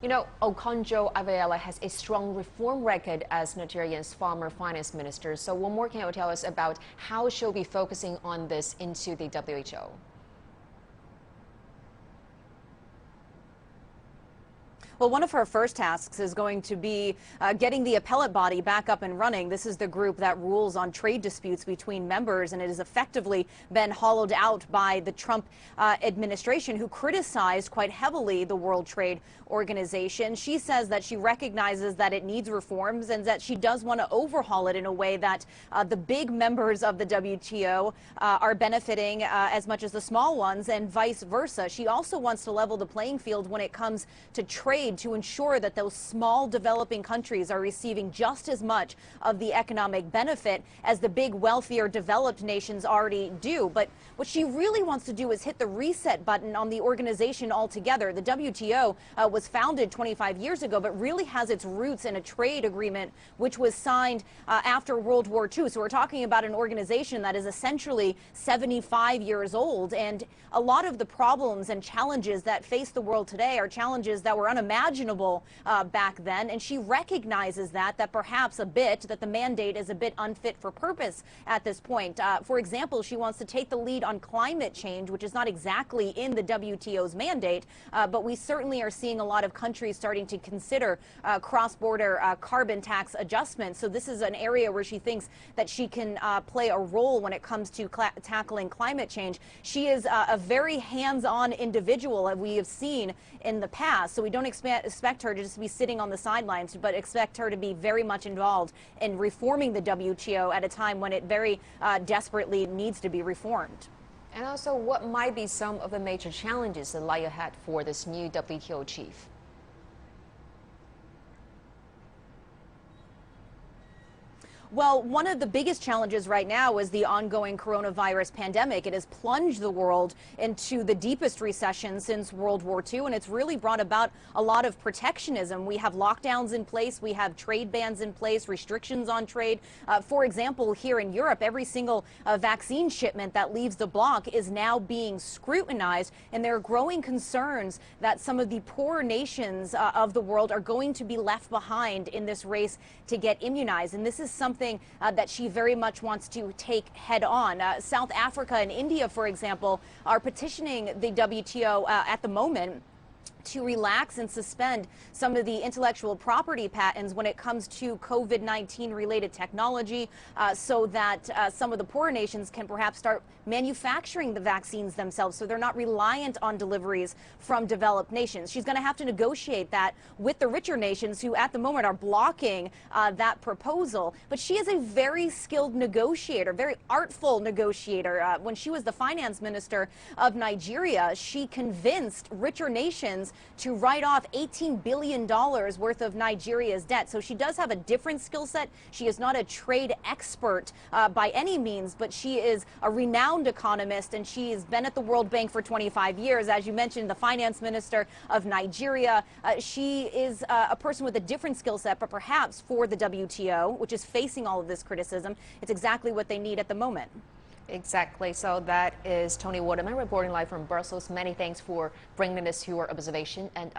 Okonjo-Iweala has a strong reform record as Nigeria's former finance minister. So what more can you tell us about how she'll be focusing on this into the WHO? Well, one of her first tasks is going to be getting the appellate body back up and running. This is the group that rules on trade disputes between members, and it has effectively been hollowed out by the Trump administration, who criticized quite heavily the World Trade Organization. She says that she recognizes that it needs reforms and that she does want to overhaul it in a way that the big members of the WTO are benefiting as much as the small ones, and vice versa. She also wants to level the playing field when it comes to trade, to ensure that those small developing countries are receiving just as much of the economic benefit as the big wealthier developed nations already do. But what she really wants to do is hit the reset button on the organization altogether. The WTO was founded 25 years ago, but really has its roots in a trade agreement which was signed after World War II. So we're talking about an organization that is essentially 75 years old, and a lot of the problems and challenges that face the world today are challenges that were unimaginable back then, and she recognizes that perhaps that the mandate is a bit unfit for purpose at this point. For example, she wants to take the lead on climate change, which is not exactly in the WTO's mandate, but we certainly are seeing a lot of countries starting to consider cross-border carbon tax adjustments. So this is an area where she thinks that she can play a role when it comes to tackling climate change. She is a very hands-on individual, as we have seen in the past. So we don't expect her to just be sitting on the sidelines, but expect her to be very much involved in reforming the WTO at a time when it very desperately needs to be reformed. And also, what might be some of the major challenges that lie ahead for this new WTO chief? Well, one of the biggest challenges right now is the ongoing coronavirus pandemic. It has plunged the world into the deepest recession since World War II, and it's really brought about a lot of protectionism. We have lockdowns in place, we have trade bans in place, restrictions on trade. For example, here in Europe, every single vaccine shipment that leaves the bloc is now being scrutinized, and there are growing concerns that some of the poorer nations of the world are going to be left behind in this race to get immunized. And this is something that she very much wants to take head on. South Africa and India, for example, are petitioning the WTO at the moment to relax and suspend some of the intellectual property patents when it comes to COVID-19 related technology, so that some of the poorer nations can perhaps start manufacturing the vaccines themselves, so they're not reliant on deliveries from developed nations. She's going to have to negotiate that with the richer nations, who at the moment are blocking that proposal. But she is a very skilled negotiator, very artful negotiator. When she was the finance minister of Nigeria, she convinced richer nations to write off $18 billion worth of Nigeria's debt. So she does have a different skill set. She is not a trade expert by any means, but she is a renowned economist, and she has been at the World Bank for 25 years. As you mentioned, the finance minister of Nigeria. She is a person with a different skill set, but perhaps for the WTO, which is facing all of this criticism, it's exactly what they need at the moment. Exactly. So that is Tony Waterman reporting live from Brussels. Many thanks for bringing this to your observation. And